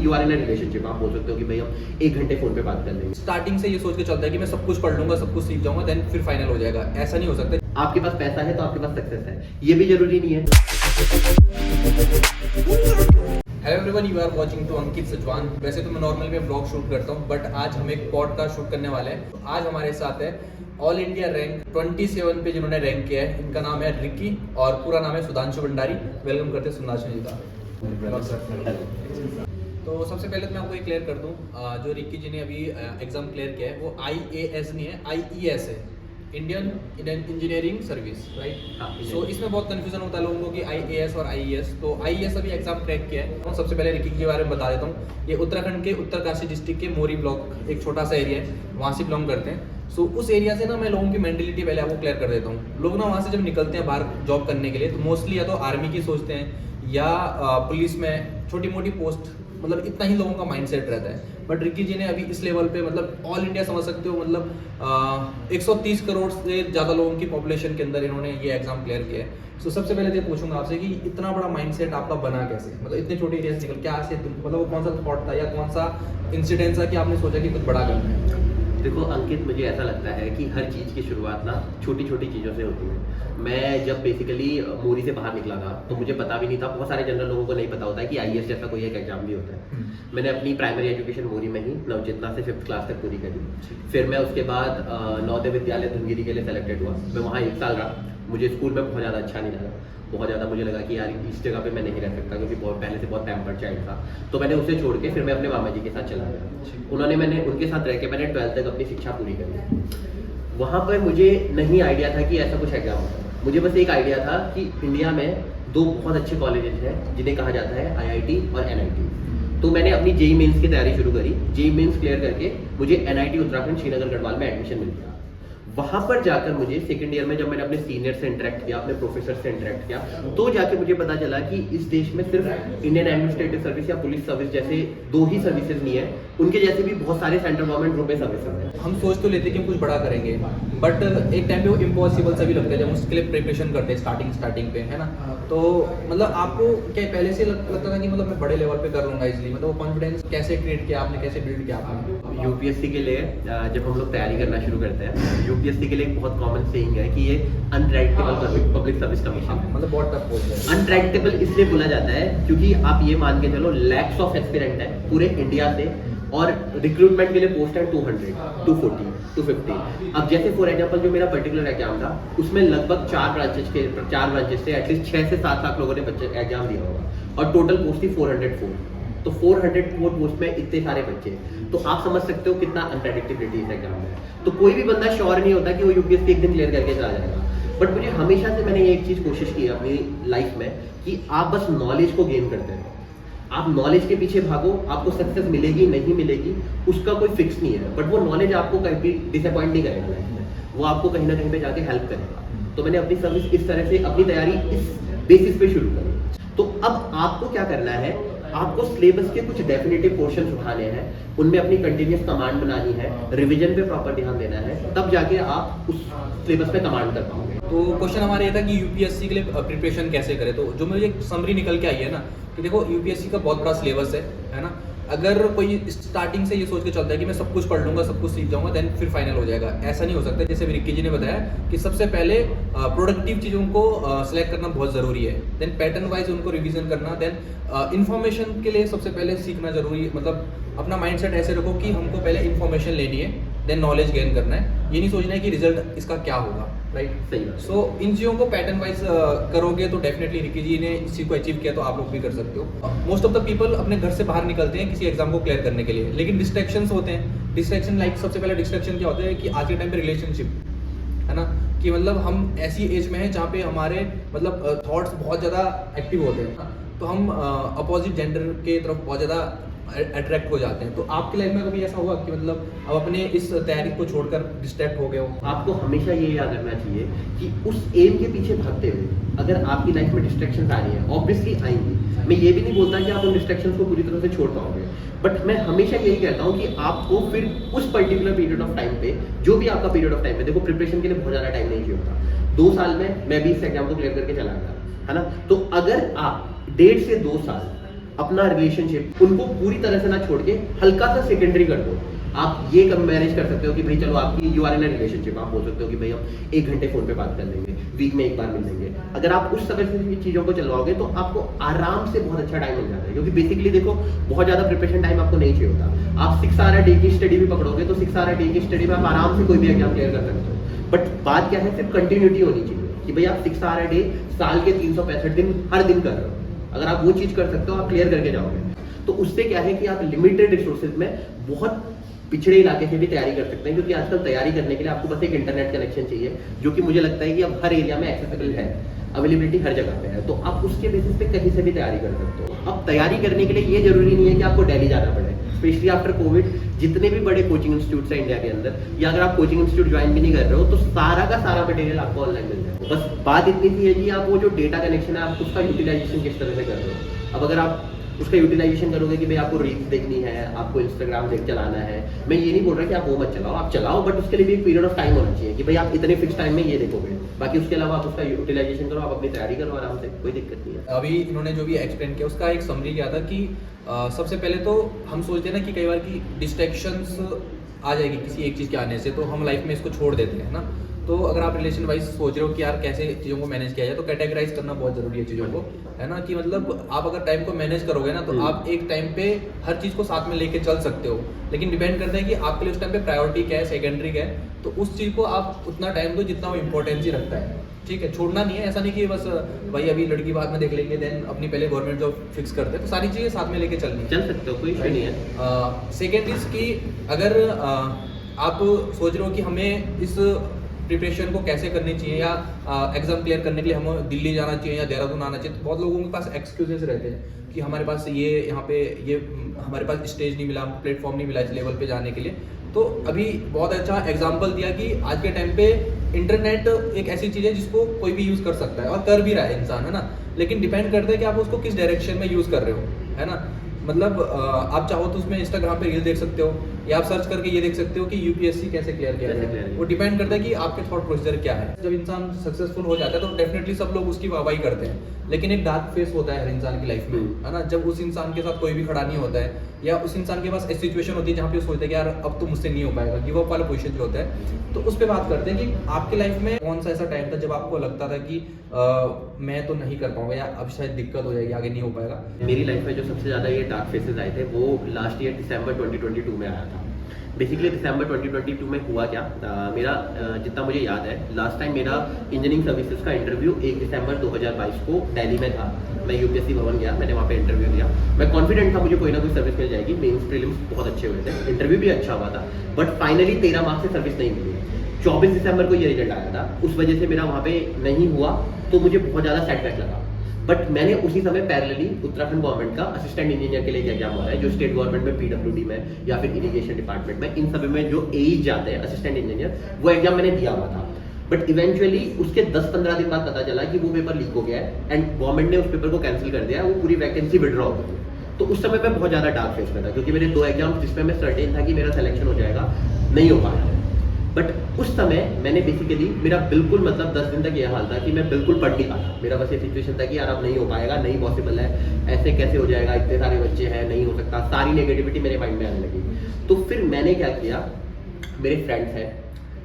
You are in a relationship, आप बोल सकते हो कि भाई हम 1 घंटे फोन पे बात कर लेंगे। स्टार्टिंग से ये सोच के चलता है कि मैं सब कुछ पढ़ लूंगा, सब कुछ सीख जाऊंगा, देन फिर फाइनल हो जाएगा। ऐसा नहीं हो सकता। आपके पास पैसा है तो आपके पास सक्सेस है, ये भी जरूरी नहीं है। Hello everyone, you are watching to Ankit Sajwan. वैसे तो मैं नॉर्मल में ब्लॉग शूट करता हूँ, बट आज हम एक पॉडकास्ट शूट करने वाले हैं। तो आज हमारे साथ है ऑल इंडिया रैंक 27 पे जिन्होंने रैंक किया है। इनका नाम है रिकी और पूरा नाम है सुधांशु भंडारी। वेलकम करते हैं सुधांशु जी का। तो सबसे पहले तो मैं आपको ये क्लियर कर दूं, जो रिकी जी ने अभी एग्जाम क्लियर किया है वो IAS नहीं है, IES है, इंडियन इंजीनियरिंग सर्विस, राइट। सो इसमें बहुत कंफ्यूजन होता है लोगों को कि IAS और IES। तो IES अभी एग्जाम क्रैक किया है। तो सबसे पहले रिकी के बारे में बता देता हूँ। ये उत्तराखंड के उत्तरकाशी डिस्ट्रिक्ट के मोरी ब्लॉक, एक छोटा सा एरिया है, वहाँ से बिलोंग करते हैं। सो उस एरिया से ना मैं लोगों की मेंटेलिटी पहले आपको क्लियर कर देता हूँ। लोग ना वहाँ से जब निकलते हैं बाहर जॉब करने के लिए, तो मोस्टली या तो आर्मी की सोचते हैं या पुलिस में छोटी मोटी पोस्ट, मतलब इतना ही लोगों का माइंडसेट रहता है। बट रिकी जी ने अभी इस लेवल पे, मतलब ऑल इंडिया समझ सकते हो, मतलब 130 करोड़ से ज़्यादा लोगों की पॉपुलेशन के अंदर इन्होंने ये एग्जाम क्लियर किया है। सो सबसे पहले ये पूछूंगा आपसे कि इतना बड़ा माइंडसेट आपका बना कैसे, मतलब इतने छोटे एरिया से निकल क्या से, मतलब वो कौन सा थॉट था या कौन सा इंसिडेंट था कि आपने सोचा कि कुछ बड़ा करना है? देखो अंकित, मुझे ऐसा लगता है कि हर चीज़ की शुरुआत ना छोटी छोटी चीज़ों से होती है। मैं जब बेसिकली मोरी से बाहर निकला था तो मुझे पता भी नहीं था, बहुत सारे जनरल लोगों को नहीं पता होता है कि IAS जैसा कोई एक एग्जाम भी होता है। मैंने अपनी प्राइमरी एजुकेशन मोरी में ही नवचेतना से 5th क्लास तक पूरी करी। फिर मैं उसके बाद नवोदय विद्यालय धुनगिरी के लिए सेलेक्टेड हुआ। मैं वहाँ 1 साल रहा। मुझे स्कूल में बहुत ज़्यादा अच्छा नहीं लगा। बहुत ज़्यादा मुझे लगा कि यार इस जगह पे मैं नहीं रह सकता, क्योंकि बहुत पहले से बहुत पैम्पर्ड चाइल्ड था। तो मैंने उसे छोड़ के फिर मैं अपने मामा जी के साथ चला गया। मैंने उनके साथ रह के मैंने 12th तक अपनी शिक्षा पूरी करी। वहाँ पर मुझे नहीं आइडिया था कि ऐसा कुछ एग्जाम होता है। मुझे बस एक आइडिया था कि इंडिया में 2 बहुत अच्छे कॉलेजेस हैं जिन्हें कहा जाता है IIT और NIT। तो मैंने अपनी JEE मेंस की तैयारी शुरू करी। JEE मेंस क्लियर करके मुझे NIT उत्तराखंड श्रीनगर गढ़वाल में एडमिशन मिल गया। वहाँ पर जाकर मुझे सेकंड ईयर में जब मैंने अपने सीनियर से इंटरेक्ट किया, अपने प्रोफेसर से इंटरेक्ट किया, तो जाके मुझे पता चला कि इस देश में सिर्फ इंडियन एडमिनिस्ट्रेटिव सर्विस या पुलिस सर्विस जैसे 2 ही सर्विसेज नहीं है, उनके जैसे भी बहुत सारे सेंट्रल गवर्नमेंट ग्रुप में सर्विसेज हैं। हम सोच तो लेते कि हम कुछ बड़ा करेंगे, बट एक टाइम पे वो इम्पॉसिबल सा भी लगता है जब उसके लिए प्रिपरेशन करते हैं स्टार्टिंग पे, है ना। तो मतलब आपको क्या पहले से लगता था कि मतलब मैं बड़े लेवल पे कर लूंगा इजीली, मतलब वो कॉन्फिडेंस कैसे क्रिएट किया आपने, कैसे बिल्ड किया आपने? UPSC के लिए जब हम लोग तैयारी करना शुरू करते हैं, UPSC के लिए एक बहुत कॉमन सेइंग है कि ये अनप्रेडिक्टेबल पब्लिक सर्विस कमीशन है। मतलब बहुत टफ पोस्ट है। अनप्रेडिक्टेबल इसलिए बोला जाता है क्योंकि आप ये मान के चलो लैक्स ऑफ एस्पिरेंट है पूरे इंडिया से, और रिक्रूटमेंट के लिए पोस्ट है 200, 240, 250। अब जैसे फॉर एग्जांपल जो मेरा पर्टिकुलर एग्जाम था, उसमें लगभग 4 ब्रांचेस से एटलीस्ट 6 से 7 लाख लोगों ने बच्चे एग्जाम दिया होगा, और टोटल पोस्ट थी 404। तो 404 पोस्ट में इतने सारे बच्चे, तो आप समझ सकते हो कितना अनप्रेडिक्टेबिलिटी इस एग्जाम में। तो कोई भी बंदा श्योर नहीं होता कि वो UPSC एक दिन क्लियर करके चला जाएगा। बट मुझे हमेशा से मैंने एक चीज कोशिश की अपनी लाइफ में कि आप बस नॉलेज को गेन करते हैं। आप नॉलेज के पीछे भागो, आपको सक्सेस मिलेगी नहीं मिलेगी उसका कोई फिक्स नहीं है, बट वो नॉलेज आपको कभी डिसअपॉइंट नहीं करेगा लाइफ में, वो आपको कहीं ना कहीं पे जाके हेल्प करेगा। तो मैंने अपनी सर्विस इस तरह से, अपनी तैयारी इस बेसिस पे शुरू करी। तो अब आपको क्या करना है, आपको सिलेबस के कुछ डेफिनेटिव पोर्शंस उठाने हैं, उनमें अपनी कंटिन्यूस कमांड बनानी है, रिवीजन पे प्रॉपर ध्यान देना है, तब जाके आप उस सिलेबस पे कमांड कर पाओगे। तो क्वेश्चन हमारा ये था कि UPSC के लिए प्रिपरेशन कैसे करें। तो जो मुझे समरी निकल के आई है ना, कि देखो UPSC का बहुत बड़ा सिलेबस है ना। अगर कोई स्टार्टिंग से ये सोच के चलता है कि मैं सब कुछ पढ़ लूंगा, सब कुछ सीख जाऊंगा, देन फिर फाइनल हो जाएगा, ऐसा नहीं हो सकता। जैसे रिकी जी ने बताया कि सबसे पहले प्रोडक्टिव चीज़ों को सिलेक्ट करना बहुत ज़रूरी है, देन पैटर्न वाइज उनको रिवीजन करना, देन इन्फॉर्मेशन के लिए सबसे पहले सीखना जरूरी है। मतलब अपना माइंडसेट ऐसे रखो कि हमको पहले इन्फॉर्मेशन लेनी है, देन नॉलेज गेन करना है। ये नहीं सोचना है कि रिजल्ट इसका क्या होगा, राइट। सही बात। सो इन चीज़ों को पैटर्न वाइज करोगे तो डेफिनेटली रिकी जी ने इस चीज़ को अचीव किया, तो आप लोग भी कर सकते हो। मोस्ट ऑफ द पीपल अपने घर से बाहर निकलते हैं किसी एग्जाम को क्लियर करने के लिए, लेकिन डिस्ट्रैक्शंस होते हैं। डिस्ट्रैक्शन लाइक सबसे पहला डिस्ट्रैक्शन क्या होता है कि आज के टाइम पे रिलेशनशिप, है ना, कि मतलब हम ऐसी एज में हैं जहाँ पे हमारे मतलब थॉट्स बहुत ज़्यादा एक्टिव होते हैं, तो हम अपोजिट जेंडर के तरफ बहुत ज़्यादा अट्रैक्ट हो जाते हैं। तो आपकी लाइफ में कभी ऐसा हुआ कि मतलब अब अपने इस तैयारी को छोड़कर डिस्ट्रैक्ट हो गए हो? आपको हमेशा ये याद रखना चाहिए कि उस एम के पीछे भागते हुए अगर आपकी लाइफ में डिस्ट्रैक्शंस आ रही है, ऑब्वियसली आएंगी। मैं ये भी नहीं बोलता कि आप उन डिस्ट्रैक्शंस को पूरी तरह से छोड़ पाओगे, बट मैं हमेशा यही कहता हूँ कि आपको फिर उस पर्टिकुलर पीरियड ऑफ टाइम पे, जो भी आपका पीरियड ऑफ टाइम है, देखो प्रिपरेशन के लिए बहुत ज़्यादा टाइम नहीं चाहिए होता। 2 साल में मैं भी इस एग्जाम को क्लियर करके चला गया, है ना। तो अगर आप 1.5 से 2 साल अपना रिलेशनशिप उनको पूरी तरह से ना छोड़ के हल्का सा सेकेंडरी कर दो। आप ये कब मैनेज कर सकते हो कि भाई चलो आपकी यू आर इन रिलेशनशिप, आप बोल सकते हो कि भाई हम 1 घंटे फोन पे बात कर लेंगे, वीक में 1 बार मिल लेंगे। अगर आप उस तरह से चीजों को चलवाओगे तो आपको आराम से बहुत अच्छा टाइम मिल जाता है, क्योंकि बेसिकली देखो बहुत ज्यादा प्रिपरेशन टाइम आपको नहीं चाहिए होता। आप 6 आवर डे की स्टडी भी पकड़ोगे तो 6 आवर डे की स्टडी में आप आराम से कोई भी एग्जाम क्लियर कर सकते हो। बट बात क्या है, सिर्फ कंटिन्यूटी होनी चाहिए कि भाई आप 6 आवर डे साल के 365 दिन हर दिन कर रहे हो। अगर आप वो चीज कर सकते हो आप क्लियर करके जाओगे। तो उससे क्या है कि आप लिमिटेड रिसोर्सेज में बहुत पिछड़े इलाके से भी तैयारी कर सकते हैं, क्योंकि आजकल तैयारी करने के लिए आपको बस एक इंटरनेट कनेक्शन चाहिए, जो कि मुझे लगता है कि अब हर एरिया में एक्सेसिबल है, अवेलेबिलिटी हर जगह पे है। तो आप उसके बेसिस पे कहीं से भी तैयारी कर सकते हो। अब तैयारी करने के लिए ये जरूरी नहीं है कि आपको दिल्ली जाना पड़े, स्पेशली आफ्टर कोविड। जितने भी बड़े कोचिंग इंस्टीट्यूट्स हैं इंडिया के अंदर, या अगर आप कोचिंग इंस्टीट्यूट ज्वाइन भी नहीं कर रहे हो तो सारा का सारा मटेरियल आपको ऑनलाइन मिल जाएगा। बस बात इतनी सी है कि आप वो जो डेटा कनेक्शन है आप उसका यूटिलाइजेशन किस तरह से कर रहे हो। अब अगर आप उसका यूटिलाइजेशन करोगे कि भाई आपको रील्स देखनी है, आपको इंस्टाग्राम देख चलाना है, मैं ये नहीं बोल रहा कि आप वो मत चलाओ, आप चलाओ, बट उसके लिए भी एक पीरियड ऑफ टाइम होना चाहिए कि भाई आप इतने फिक्स टाइम में ये देखोगे। बाकी उसके अलावा आप उसका यूटिलाइजेशन करो, आप अपनी तैयारी करो आराम से, कोई दिक्कत नहीं है। अभी इन्होंने जो भी एक्सप्लेन किया उसका एक समरी किया था कि सबसे पहले तो हम सोचते हैं ना कि कई बार की डिस्ट्रैक्शंस आ जाएगी किसी एक चीज़ के आने से, तो हम लाइफ में इसको छोड़ देते हैं ना। तो अगर आप रिलेशन वाइज सोच रहे हो कि यार कैसे चीज़ों को मैनेज किया जाए, तो कैटेगराइज करना बहुत ज़रूरी है चीज़ों को, है ना। कि मतलब आप अगर टाइम को मैनेज करोगे ना तो आप एक टाइम पे हर चीज़ को साथ में लेके चल सकते हो, लेकिन डिपेंड करता है कि आपके लिए उस टाइम पे प्रायोरिटी क्या है, सेकेंडरी क्या है। तो उस चीज़ को आप उतना टाइम दो जितना वो इम्पोर्टेंस ही रखता है, ठीक है। छोड़ना नहीं है, ऐसा नहीं कि बस भाई अभी लड़की बाद में देख लेंगे, देन अपनी पहले गवर्नमेंट जॉब फिक्स करते हैं। तो सारी चीज़ें साथ में लेके चलनी है, चल सकते हो, कोई इशू नहीं है। सेकेंड इज कि अगर आप सोच रहे हो कि हमें इस प्रिपरेशन को कैसे करनी चाहिए, या एग्जाम क्लियर करने के लिए हमें दिल्ली जाना चाहिए या देहरादून आना चाहिए, तो बहुत लोगों के पास एक्सक्यूजेस रहते हैं कि हमारे पास ये यहाँ पे ये हमारे पास स्टेज नहीं मिला, प्लेटफॉर्म नहीं मिला इस लेवल पे जाने के लिए। तो अभी बहुत अच्छा एग्जाम्पल दिया कि आज के टाइम पे इंटरनेट एक ऐसी चीज़ है जिसको कोई भी यूज़ कर सकता है और कर भी रहा है इंसान, है ना। लेकिन डिपेंड करता है कि आप उसको किस डायरेक्शन में यूज़ कर रहे हो, है ना। मतलब आप चाहो तो उसमें इंस्टाग्राम पे रील देख सकते हो, या आप सर्च करके ये देख सकते हो कि यूपीएससी कैसे क्लियर किया जाए। वो डिपेंड करता है कि आपके थॉट प्रोसीजर क्या है। जब इंसान सक्सेसफुल हो जाता है तो डेफिनेटली सब लोग उसकी वाहवाही करते हैं, लेकिन एक डार्क फेस होता है हर इंसान की लाइफ में, है ना। जब उस इंसान के साथ कोई भी खड़ा नहीं होता है, या उस इंसान के पास ऐसी सिचुएशन होती है जहाँ पे वो सोचता है कि यार अब तो मुझसे नहीं हो पाएगा, गिव अप वाला पोजीशन जो होता है। तो उस पर बात करते हैं कि आपके लाइफ में कौन सा ऐसा टाइम था जब आपको लगता था कि मैं तो नहीं कर पाऊंगा, या अब शायद दिक्कत हो जाएगी, आगे नहीं हो पाएगा। मेरी लाइफ में जो सबसे ज़्यादा ये डार्क फेसेस आए थे वो लास्ट ईयर दिसंबर 2022 में आया था। बेसिकली दिसंबर 2022 में हुआ क्या, मेरा जितना मुझे याद है लास्ट टाइम मेरा इंजीनियरिंग सर्विसेज का इंटरव्यू 1 दिसंबर 2022 को दिल्ली में था। मैं यूपीएससी भवन गया, मैंने वहाँ पे इंटरव्यू दिया। मैं कॉन्फिडेंट था मुझे कोई ना कोई सर्विस मिल जाएगी, मेंस प्रीलिम्स बहुत अच्छे हुए थे, इंटरव्यू भी अच्छा हुआ था, बट फाइनली 13 मार्च से सर्विस नहीं मिली। 24 दिसंबर को ये रिजल्ट आया था, उस वजह से मेरा वहाँ पे नहीं हुआ, तो मुझे बहुत ज़्यादा सेटबैक लगा। बट मैंने उसी समय पैरेलली उत्तराखंड गवर्नमेंट का असिस्टेंट इंजीनियर के लिए एक एग्जाम हुआ है, जो स्टेट गवर्नमेंट में पीडब्ल्यूडी में या फिर इरिगेशन डिपार्टमेंट में, इन सभी में जो एई जाते हैं असिस्टेंट इंजीनियर, वो एग्जाम मैंने दिया हुआ था। बट इवेंचुअली उसके 10-15 दिन बाद पता चला कि वो पेपर लीक हो गया है एंड गवर्नमेंट ने उस पेपर को कैंसिल कर दिया है, वो पूरी वैकेंसी विड्रॉ हो गई। तो उस समय मैं बहुत ज़्यादा डार्क फेस में था, क्योंकि मेरे 2 एग्जाम जिसमें मैं सर्टेन था कि मेरा सिलेक्शन हो जाएगा, नहीं हो पाया। बट उस समय मैंने बेसिकली मेरा बिल्कुल मतलब 10 दिन तक ये हाल था कि मैं बिल्कुल पढ़ नहीं पाता। मेरा बस ये सिचुएशन था कि यार अब नहीं हो पाएगा, नहीं पॉसिबल है, ऐसे कैसे हो जाएगा, इतने सारे बच्चे हैं, नहीं हो सकता, सारी नेगेटिविटी मेरे माइंड में आने लगी। तो फिर मैंने क्या किया, मेरे फ्रेंड्स हैं,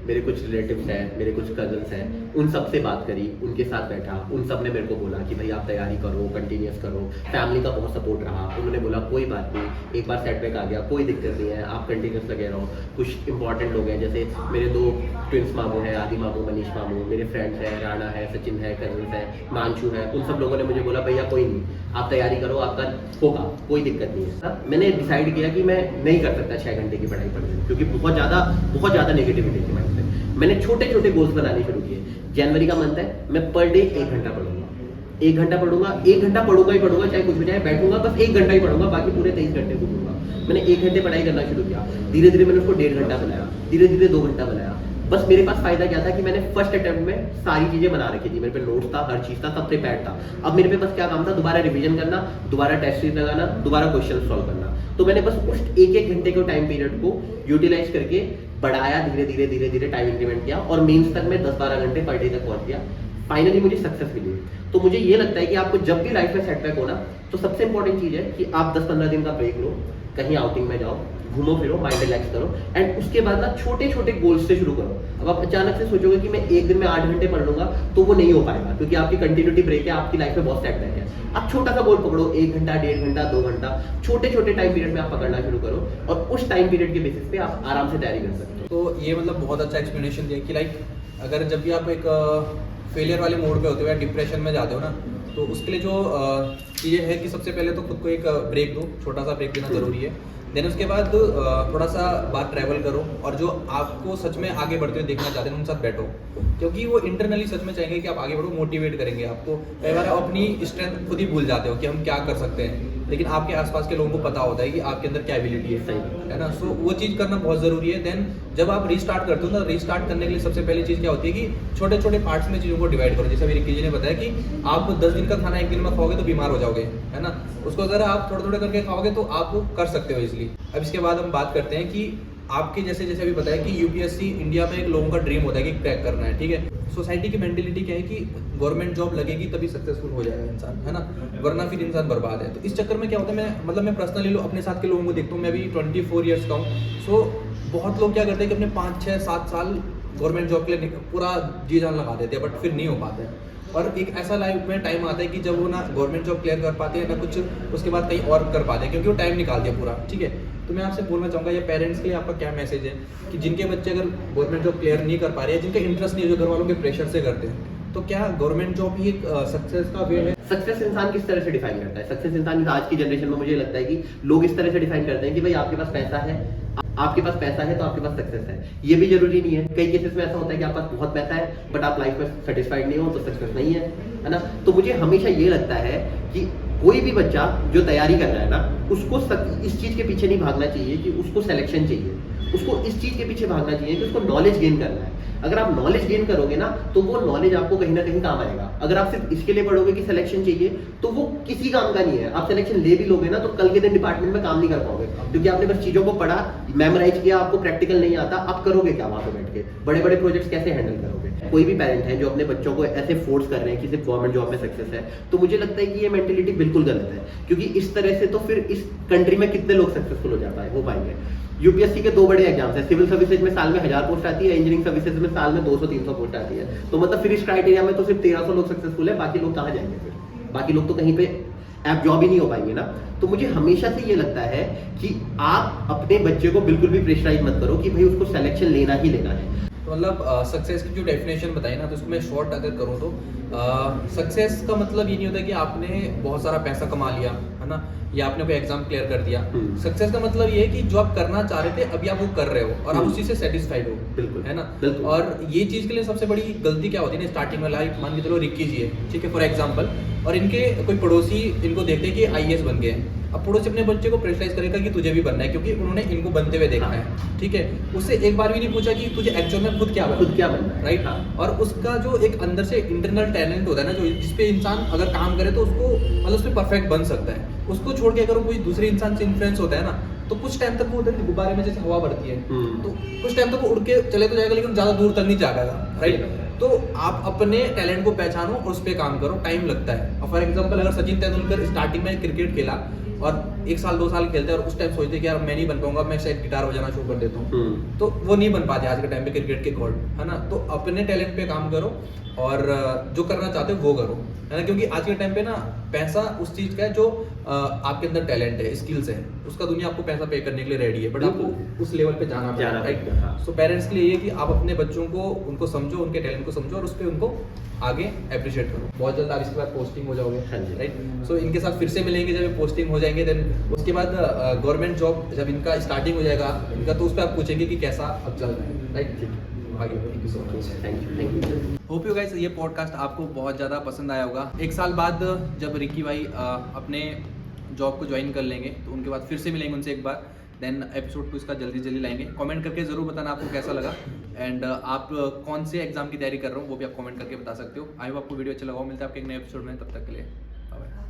मेरे कुछ रिलेटिव्स हैं, मेरे कुछ कजन्स हैं, उन सब से बात करी, उनके साथ बैठा, उन सब ने मेरे को बोला कि भाई आप तैयारी करो, कंटिन्यूस करो। फैमिली का बहुत सपोर्ट रहा, उन्होंने बोला कोई बात नहीं, एक बार सेटबैक आ गया कोई दिक्कत नहीं है, आप कंटिन्यूस लगे रहो। कुछ इंपॉर्टेंट लोग हैं, जैसे मेरे 2 ट्विंस मामू हैं, आदि मामू, मनीष मामू, मेरे फ्रेंड्स हैं, राणा है, सचिन है, कजन्स है, मानशू है, उन सब लोगों ने मुझे बोला भैया कोई नहीं, आप तैयारी करो, आपका होगा, कोई दिक्कत नहीं है। मैंने डिसाइड किया कि मैं नहीं कर सकता 6 घंटे की पढ़ाई पढ़, क्योंकि बहुत ज़्यादा नेगेटिविटी थी माइंड में। मैंने छोटे छोटे गोल्स बनाने शुरू किए। जनवरी का मंथ है, मैं पर डे 1 घंटा पढ़ूंगा, 1 घंटा पढ़ूंगा, 1 घंटा पढ़ूंगा ही पढ़ूंगा, चाहे कुछ भी जाए, बैठूंगा बस 1 घंटा ही पढ़ूंगा, बाकी पूरे 23 घंटे को दूंगा। मैंने 1 घंटे पढ़ाई करना शुरू किया, धीरे धीरे मैंने उसको 1.5 घंटा बनाया, धीरे धीरे 2 घंटा बनाया। बस मेरे पास फायदा क्या था कि मैंने फर्स्ट अटेम्प्ट में सारी चीजें बना रखी थी, मेरे पे नोट्स था, हर चीज था, सब प्रिपेयर्ड था। अब मेरे पे बस क्या काम था, दोबारा रिवीजन करना, दोबारा टेस्ट सीरीज लगाना, दोबारा क्वेश्चन सॉल्व करना। तो मैंने बस उस 1-1 घंटे के टाइम पीरियड को यूटिलाइज करके बढ़ाया, धीरे धीरे टाइम इंक्रीमेंट किया, और मेंस तक मैं 10-12 घंटे पर डे तक पहुंच गया। फाइनली मुझे सक्सेस मिली। तो मुझे ये लगता है कि आपको जब भी लाइफ में सेटबैक हो ना, तो सबसे इंपॉर्टेंट चीज़ है कि आप 10-15 दिन का ब्रेक लो, कहीं आउटिंग में जाओ, घूमो फिरो, माइंड रिलैक्स करो, एंड उसके बाद ना छोटे छोटे गोल्स से शुरू करो। अब आप अचानक से सोचोगे कि मैं एक दिन में 8 घंटे पढ़ लूंगा, तो वो नहीं हो पाएगा, क्योंकि आपकी कंटिन्यूटी ब्रेक है, आपकी लाइफ में बहुत सेटबैक है। आप छोटा सा गोल पकड़ो, 1 घंटा, 1.5 घंटा, 2 घंटा, छोटे छोटे टाइम पीरियड में आप पकड़ना शुरू करो, और उस टाइम पीरियड के बेसिस पे आप आराम से तैयारी कर सकते हो। तो ये मतलब बहुत अच्छा एक्सप्लेनेशन दिया कि लाइक अगर जब भी आप एक फेलियर वाले मोड पे होते हो या डिप्रेशन में जाते हो ना, तो उसके लिए जो चीज़ें है कि सबसे पहले तो खुद को एक ब्रेक दो, छोटा सा ब्रेक देना ज़रूरी है। देन उसके बाद थोड़ा सा बाहर ट्रैवल करो, और जो आपको सच में आगे बढ़ते हुए देखना चाहते हैं उनके साथ बैठो, क्योंकि वो इंटरनली सच में चाहेंगे कि आप आगे बढ़ो, मोटिवेट करेंगे आपको। कई बार आप अपनी स्ट्रेंथ खुद ही भूल जाते हो कि हम क्या कर सकते हैं, लेकिन आपके आसपास के लोगों को पता होता है कि आपके अंदर क्या एबिलिटी है ना। सो वो चीज़ करना बहुत ज़रूरी है। देन जब आप रीस्टार्ट करते हो ना, रीस्टार्ट करने के लिए सबसे पहली चीज़ क्या होती है कि छोटे छोटे पार्ट्स में चीज़ों को डिवाइड करो। जैसे अभी रिक्की जी ने बताया कि आप 10 दिन का खाना एक दिन में खाओगे तो बीमार हो जाओगे, है ना। उसको अगर आप थोड़े थोड़े करके खाओगे तो आप कर सकते हो इजिली। अब इसके बाद हम बात करते हैं कि आपके जैसे जैसे अभी बताया कि यूपीएससी इंडिया में एक लोगों का ड्रीम होता है कि क्रैक करना है, ठीक है। सोसाइटी की मेंटेलिटी क्या है कि गवर्नमेंट जॉब लगेगी तभी सक्सेसफुल हो जाएगा इंसान, है ना, वरना फिर इंसान बर्बाद है। तो इस चक्कर में क्या होता है, मैं पर्सनली अपने साथ के लोगों को देखता हूँ। मैं अभी 24 ईयर्स का हूँ। सो बहुत लोग क्या करते हैं कि अपने 5, 6, 7 साल गवर्नमेंट जॉब के लिए पूरा जी जान लगा देते हैं, बट फिर नहीं हो पाता है। और एक ऐसा लाइफ में टाइम आता है कि जब वो ना गवर्नमेंट जॉब क्लियर कर पाते हैं ना कुछ उसके बाद कहीं और कर पाते हैं, क्योंकि वो टाइम निकाल दिया पूरा, ठीक है। तो मैं आपसे बोलना चाहूँगा, ये पेरेंट्स के लिए आपका क्या मैसेज है कि जिनके बच्चे अगर गवर्नमेंट जॉब क्लियर नहीं कर पा रहे हैं, जिनका इंटरेस्ट नहीं है, जो घर वालों के प्रेशर से करते हैं, तो क्या गवर्नमेंट जॉब ही एक सक्सेस का वे है? सक्सेस इंसान किस तरह से डिफाइन करता है? सक्सेस इंसान आज की जनरेशन में मुझे लगता है कि लोग इस तरह से डिफाइन करते हैं कि भाई आपके पास पैसा है, आपके पास पैसा है तो आपके पास सक्सेस है। ये भी जरूरी नहीं है। कई केसेस में ऐसा होता है कि आपके पास बहुत पैसा है बट आप लाइफ में सेटिस्फाइड नहीं हो, तो सक्सेस नहीं है ना। तो मुझे हमेशा ये लगता है कि कोई भी बच्चा जो तैयारी कर रहा है ना, उसको इस चीज के पीछे नहीं भागना चाहिए कि उसको सिलेक्शन चाहिए, उसको इस चीज के पीछे भागना चाहिए कि उसको नॉलेज गेन करना है। अगर आप नॉलेज गेन करोगे ना, तो वो नॉलेज आपको कहीं ना कहीं काम आएगा। अगर आप सिर्फ इसके लिए पढ़ोगे कि सिलेक्शन चाहिए, तो वो किसी काम का नहीं है। आप सिलेक्शन ले भी लोगे ना, तो कल के दिन डिपार्टमेंट में काम नहीं कर पाओगे, क्योंकि आपने बस चीजों को पढ़ा, मेमोराइज किया, आपको प्रैक्टिकल नहीं आता। आप करोगे क्या वहां पे बैठ के? बड़े बड़े प्रोजेक्ट्स कैसे हैंडल करोगे? कोई भी पेरेंट है जो अपने बच्चों को ऐसे फोर्स कर रहे हैं कि सिर्फ गवर्नमेंट जॉब में सक्सेस है, तो मुझे लगता है कि ये मेंटेलिटी बिल्कुल गलत है, क्योंकि इस तरह से तो फिर इस कंट्री में कितने लोग सक्सेसफुल हो पाएंगे। यूपीएससी के 2 बड़े एग्जाम्स हैं। सिविल सर्विसेज में साल में 1000 पोस्ट आती है, इंजीनियरिंग सर्विसेज में साल में 200-300 पोस्ट आती है। तो मतलब फिर इस क्राइटेरिया में तो सिर्फ 1300 लोग सक्सेसफुल है, बाकी लोग कहाँ जाएंगे? फिर बाकी लोग तो कहीं पे ऐप जॉब ही नहीं हो पाएंगे ना। तो मुझे हमेशा से ये लगता है कि आप अपने बच्चे को बिल्कुल भी प्रेशराइज मत करो कि भाई उसको सिलेक्शन लेना ही लेना है। तो मतलब सक्सेस की जो डेफिनेशन बताई ना, तो उसको मैं शॉर्ट अगर करूँ तो सक्सेस का मतलब ये नहीं होता कि आपने बहुत सारा पैसा कमा लिया, है ना, या आपने कोई एग्जाम क्लियर कर दिया। सक्सेस का मतलब ये है कि जो आप करना चाह रहे थे अभी आप वो कर रहे हो और आप उसी से सेटिस्फाइड हो, बिल्कुल, है ना। बिल्कुल। और ये चीज़ के लिए सबसे बड़ी गलती क्या होती है ना, स्टार्टिंग में लाइक मान के चलो रिक्की जी है, ठीक है, फॉर एग्जाम्पल, और इनके कोई पड़ोसी इनको देखते हैं कि आईएएस बन गए हैं। अब पड़ोसी अपने बच्चे को प्रेशराइज करेगा कि तुझे भी बनना है, क्योंकि उन्होंने इनको बनते हुए देखा है, ठीक है। उससे एक बार भी नहीं पूछा कि तुझे एक्चुअल में खुद क्या बनना है, राइट। और उसका जो एक अंदर से इंटरनल टैलेंट होता है ना, जो जिसपे इंसान अगर काम करे तो उसको मतलब उसपे परफेक्ट बन सकता है। उसको छोड़ के अगर कोई दूसरे इंसान से इन्फ्लुएंस होता है ना, तो कुछ टाइम तक वो उधर गुब्बारे में जैसे हवा बढ़ती है, तो कुछ टाइम तक वो उड़ के चले तो जाएगा, लेकिन ज्यादा दूर तक नहीं जाएगा, राइट। तो आप अपने टैलेंट को पहचानो और उस पर काम करो, टाइम लगता है। फॉर एग्जाम्पल, अगर सचिन तेंदुलकर स्टार्टिंग में क्रिकेट खेला और 1 साल 2 साल खेलते हैं और उस टाइम सोचते कि यार मैं नहीं बन पाऊंगा, मैं शायद गिटार बजाना शुरू कर देता हूँ, तो वो नहीं बन पाते आज के टाइम पे क्रिकेट के गॉड, है ना। तो अपने टैलेंट पे काम करो और जो करना चाहते हो वो करो, है ना, क्योंकि आज के टाइम पे ना पैसा उस चीज का है जो आपके अंदर टैलेंट है, स्किल्स है, उसका दुनिया आपको पैसा पे करने के लिए रेडी है, बट आपको उस लेवल पे जाना पड़ेगा, राइट। सो पेरेंट्स के लिए ये कि आप अपने बच्चों को उनको समझो, उनके टैलेंट को समझो और उस पर उनको आगे अप्रिशिएट करो। बहुत जल्द आप इसके बाद पोस्टिंग हो जाओगे, राइट। सो इनके साथ फिर से मिलेंगे जब पोस्टिंग हो जाएंगे, देन उसके बाद गवर्नमेंट जॉब जब इनका स्टार्टिंग हो जाएगा इनका, तो उस पर आप पूछेंगे कि कैसा अब चल रहा है, राइट। आगे thank you so much, thank you. Hope you guys ये पॉडकास्ट आपको बहुत ज़्यादा पसंद आया होगा। 1 साल बाद जब रिक्की भाई अपने जॉब को ज्वाइन कर लेंगे तो उनके बाद फिर से मिलेंगे उनसे एक बार, देन एपिसोड 2 इसका जल्दी लाएंगे। कमेंट करके ज़रूर बताना आपको कैसा लगा, एंड आप कौन से एग्जाम की तैयारी कर रहे हो वो भी आप कमेंट करके बता सकते हो। आई होप आपको वीडियो अच्छा लगा हो। मिलता है आपके एक नए एपिसोड में, तब तक के लिए